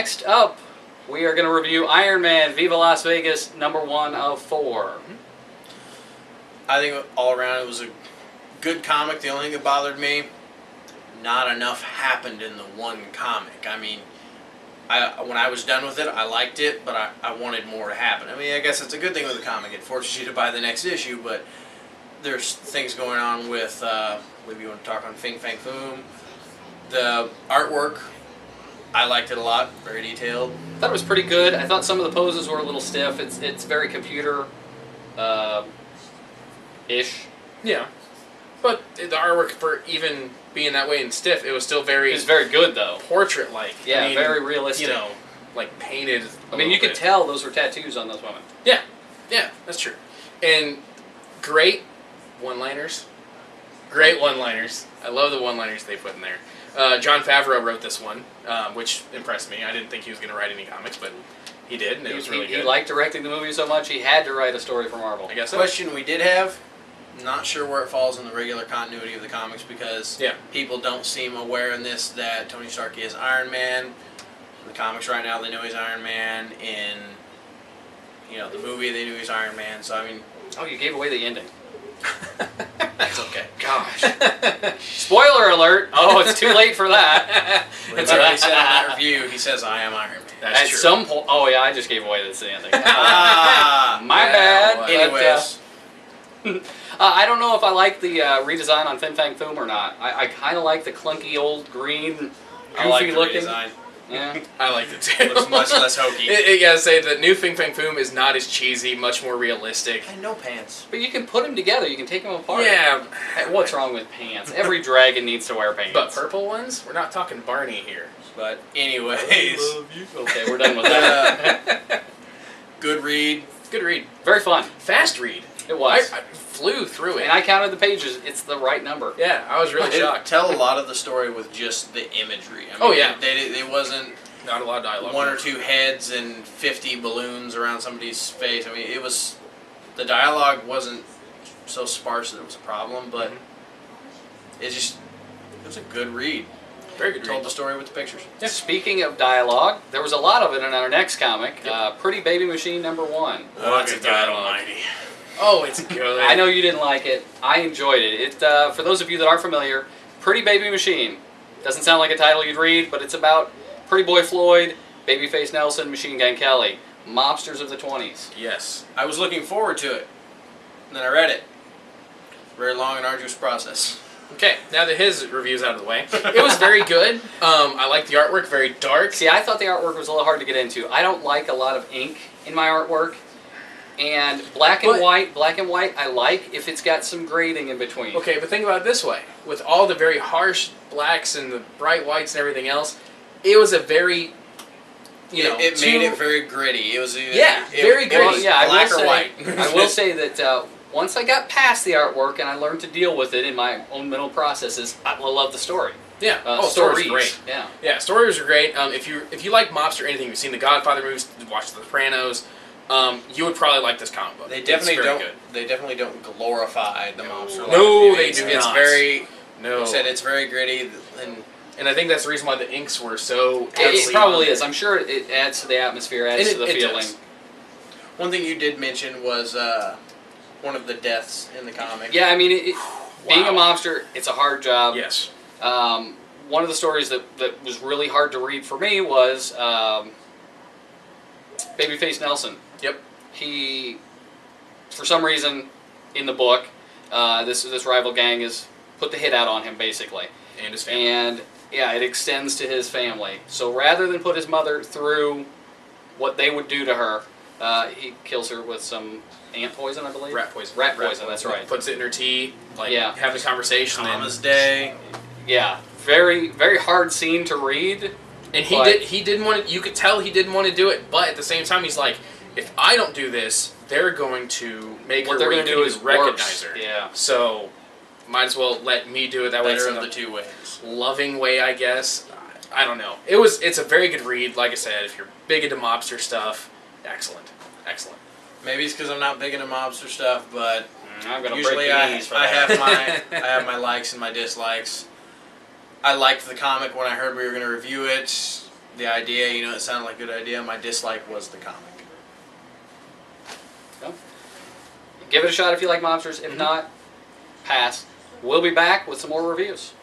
next up, we are going to review Iron Man Viva Las Vegas, #1 of 4. I think all around it was a good comic. The only thing that bothered me, not enough happened in the one comic. I mean, when I was done with it, I liked it, but I wanted more to happen. I mean, I guess it's a good thing with a comic. It forces you to buy the next issue, but there's things going on with, maybe you want to talk on Fing Fang Foom. The artwork, I liked it a lot. Very detailed. I thought it was pretty good. I thought some of the poses were a little stiff. It's very computer ish. Yeah. But the artwork, for even being that way and stiff, it was still very... It was very good, though. Portrait-like. Yeah, I mean, very realistic. You know, like painted I mean, you could tell those were tattoos on those women. Yeah. Yeah, that's true. And great one-liners. Great one-liners. I love the one-liners they put in there. Jon Favreau wrote this one, which impressed me. I didn't think he was going to write any comics, but he did, and it was really good. He liked directing the movie so much, he had to write a story for Marvel. I guess so. Question we did have, not sure where it falls in the regular continuity of the comics because people don't seem aware in this that Tony Stark is Iron Man. In the comics right now, they know he's Iron Man. In the movie, they knew he's Iron Man. So, I mean... Oh, you gave away the ending. That's okay. Gosh. Spoiler alert! Oh, it's too late for that. That's what he said in that review. He says, I am Iron Man. That's At true. some point... Oh, yeah, I just gave away the ending. My well, bad. anyways. I don't know if I like the redesign on Fin Fang Foom or not. I kind of like the clunky old green, goofy I like the looking. redesign. Yeah. I liked it too. It looks much less hokey. You gotta say, the new Fing Fang Foom is not as cheesy, much more realistic. And no pants. But you can put them together. You can take them apart. Yeah. Hey, what's wrong with pants? Every dragon needs to wear pants. But purple ones? We're not talking Barney here. But anyways. Okay, we're done with that. Good read. Good read. Very fun. Fast read. It was. I flew through it. And I counted the pages. It's the right number. Yeah, I was really They shocked. tell a lot of the story with just the imagery. I mean, Oh, yeah. It wasn't Not a lot of dialogue. one or two heads and 50 balloons around somebody's face. I mean, it was... The dialogue wasn't so sparse that it was a problem, but it was a good read. Very good Told read. the story with the pictures. Yeah. Speaking of dialogue, there was a lot of it in our next comic, Pretty Baby Machine #1. Oh, that's a God almighty. Oh, it's good. I know you didn't like it. I enjoyed it. For those of you that aren't familiar, Pretty Baby Machine. Doesn't sound like a title you'd read, but it's about Pretty Boy Floyd, Babyface Nelson, Machine Gun Kelly, mobsters of the 20s. Yes. I was looking forward to it. And then I read it. Very long and arduous process. Okay, now that his review's out of the way, it was very good. I like the artwork, very dark. See, I thought the artwork was a little hard to get into. I don't like a lot of ink in my artwork. And black and white I like if it's got some grading in between. Okay, but think about it this way. With all the very harsh blacks and the bright whites and everything else, it was a very, it made it very gritty. It was either, very gritty. Well, yeah, black or white. I will say that once I got past the artwork and I learned to deal with it in my own mental processes, I love the story. Yeah, stories are great. Yeah, yeah, stories are great. If you like mobster or anything, you've seen the Godfather movies, watched The Sopranos, you would probably like this comic book. They definitely it's very don't. good. They definitely don't glorify the mobster. No, they do It's not. very. No, Like I said, it's very gritty, and I think that's the reason why the inks were so. it probably is. I'm sure it adds to the atmosphere, adds to the feeling. Does. One thing you did mention was one of the deaths in the comic. Yeah, I mean, being a mobster, it's a hard job. Yes. One of the stories that was really hard to read for me was Babyface Nelson. Yep. He, for some reason, in the book, this rival gang has put the hit out on him, basically. And his family. And, yeah, it extends to his family. So rather than put his mother through what they would do to her, he kills her with some ant poison, I believe? Rat poison. Rat poison, that's right. Puts it in her tea, Yeah. have a conversation. Mama's Day. Yeah, very, very hard scene to read. And he didn't want to, you could tell he didn't want to do it, but at the same time he's like, if I don't do this, they're going to make What her they're where going to you do can is even recognize worse. her. Yeah. So, might as well let me do it that way. Better It's of in the a two ways. loving way, I guess. I don't know. It's a very good read, like I said. If you're big into mobster stuff, excellent. Excellent. Maybe it's because I'm not big into mobster stuff, but I'm gonna usually break the knees for that. I have my likes and my dislikes. I liked the comic when I heard we were going to review it. the idea, you know, it sounded like a good idea. My dislike was the comic. So, give it a shot if you like monsters. If not, pass. We'll be back with some more reviews.